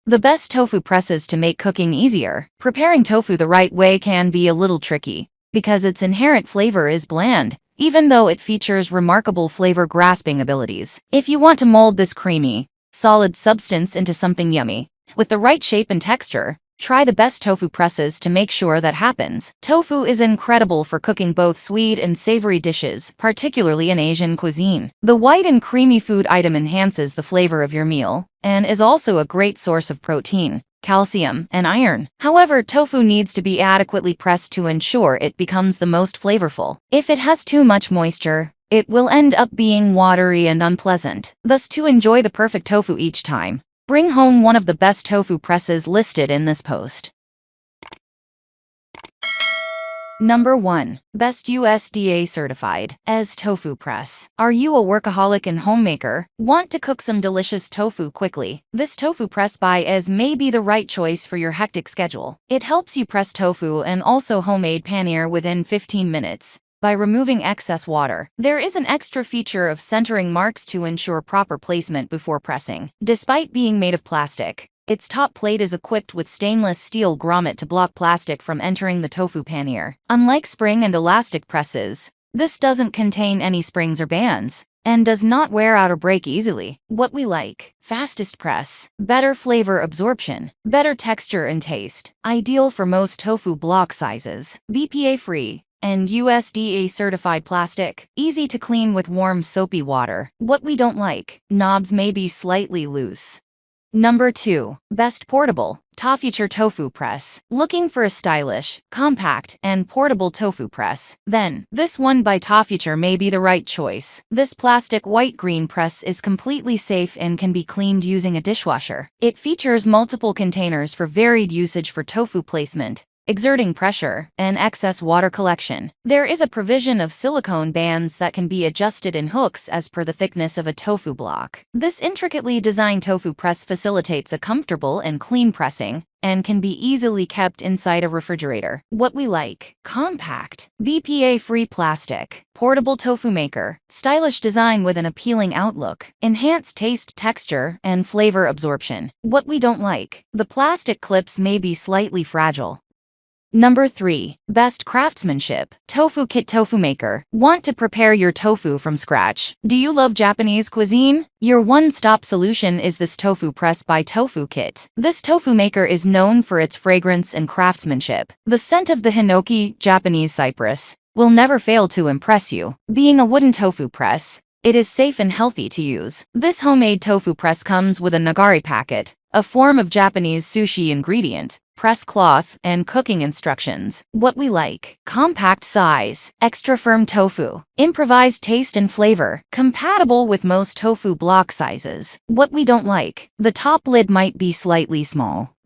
The best tofu presses to make cooking easier. Preparing tofu the right way can be a little tricky, because its inherent flavor is bland, even though it features remarkable flavor-grasping abilities. If you want to mold this creamy, solid substance into something yummy, with the right shape and texture, try the best tofu presses to make sure that happens. Tofu is incredible for cooking both sweet and savory dishes, particularly in Asian cuisine. The white and creamy food item enhances the flavor of your meal, and is also a great source of protein, calcium, and iron. However, tofu needs to be adequately pressed to ensure it becomes the most flavorful. If it has too much moisture, it will end up being watery and unpleasant. Thus, to enjoy the perfect tofu each time, bring home one of the best tofu presses listed in this post. Number 1. Best USDA-Certified as Tofu Press. Are you a workaholic and homemaker? Want to cook some delicious tofu quickly? This Tofu Press by Ez may be the right choice for your hectic schedule. It helps you press tofu and also homemade paneer within 15 minutes. By removing excess water. There is an extra feature of centering marks to ensure proper placement before pressing. Despite being made of plastic, its top plate is equipped with stainless steel grommet to block plastic from entering the tofu paneer. Unlike spring and elastic presses, this doesn't contain any springs or bands, and does not wear out or break easily. What we like: fastest press, better flavor absorption, better texture and taste, ideal for most tofu block sizes, BPA-free, and USDA-certified plastic, easy to clean with warm soapy water. What we don't like: knobs may be slightly loose. Number 2. Best portable Tofuture Tofu Press. Looking for a stylish, compact, and portable tofu press? Then, this one by Tofuture may be the right choice. This plastic white-green press is completely safe and can be cleaned using a dishwasher. It features multiple containers for varied usage for tofu placement, exerting pressure, and excess water collection. There is a provision of silicone bands that can be adjusted in hooks as per the thickness of a tofu block. This intricately designed tofu press facilitates a comfortable and clean pressing, and can be easily kept inside a refrigerator. What we like: compact, BPA-free plastic, portable tofu maker, stylish design with an appealing outlook, enhanced taste, texture, and flavor absorption. What we don't like: the plastic clips may be slightly fragile. Number 3. Best Craftsmanship Tofu Kit Tofu Maker. Want to prepare your tofu from scratch? Do you love Japanese cuisine? Your one-stop solution is this Tofu Press by Tofu Kit. This tofu maker is known for its fragrance and craftsmanship. The scent of the hinoki, Japanese cypress, will never fail to impress you. Being a wooden tofu press, it is safe and healthy to use. This homemade tofu press comes with a nagari packet, a form of Japanese sushi ingredient, press cloth, and cooking instructions. What we like: compact size, extra firm tofu, improvised taste and flavor, compatible with most tofu block sizes. What we don't like: the top lid might be slightly small.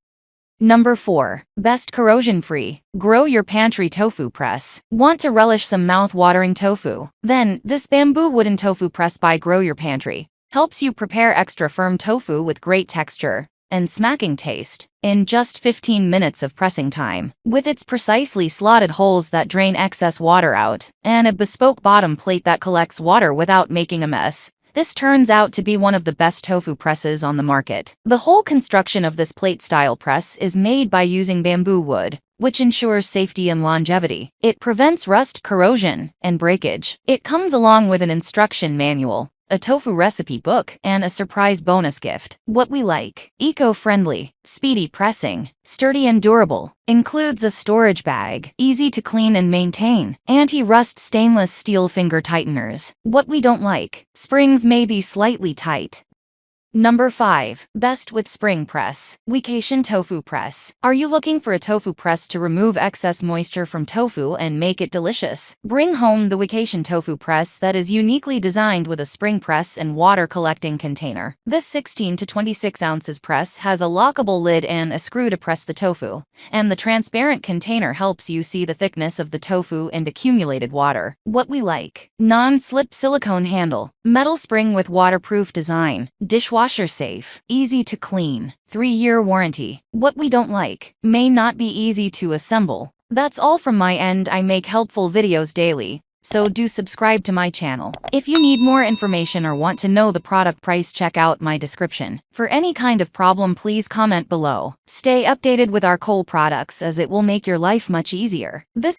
Number 4. Best corrosion-free Grow Your Pantry Tofu Press. Want to relish some mouth-watering tofu? Then, this bamboo wooden tofu press by Grow Your Pantry helps you prepare extra firm tofu with great texture and smacking taste in just 15 minutes of pressing time. With its precisely slotted holes that drain excess water out, and a bespoke bottom plate that collects water without making a mess, this turns out to be one of the best tofu presses on the market. The whole construction of this plate-style press is made by using bamboo wood, which ensures safety and longevity. It prevents rust, corrosion, and breakage. It comes along with an instruction manual, a tofu recipe book, and a surprise bonus gift. What we like: eco-friendly, speedy pressing, sturdy and durable, includes a storage bag, easy to clean and maintain, anti-rust stainless steel finger tighteners. What we don't like: springs may be slightly tight. Number 5. Best with Spring Press Wecation Tofu Press. Are you looking for a tofu press to remove excess moisture from tofu and make it delicious? Bring home the Wecation Tofu Press that is uniquely designed with a spring press and water collecting container. This 16 to 26 ounces press has a lockable lid and a screw to press the tofu, and the transparent container helps you see the thickness of the tofu and accumulated water. What we like: non-slip silicone handle, metal spring with waterproof design, dishwasher safe, easy to clean, 3-year warranty. What we don't like: may not be easy to assemble. That's all from my end. I make helpful videos daily, so do subscribe to my channel. If you need more information or want to know the product price, check out my description. For any kind of problem, please comment below. Stay updated with our coal products as it will make your life much easier. This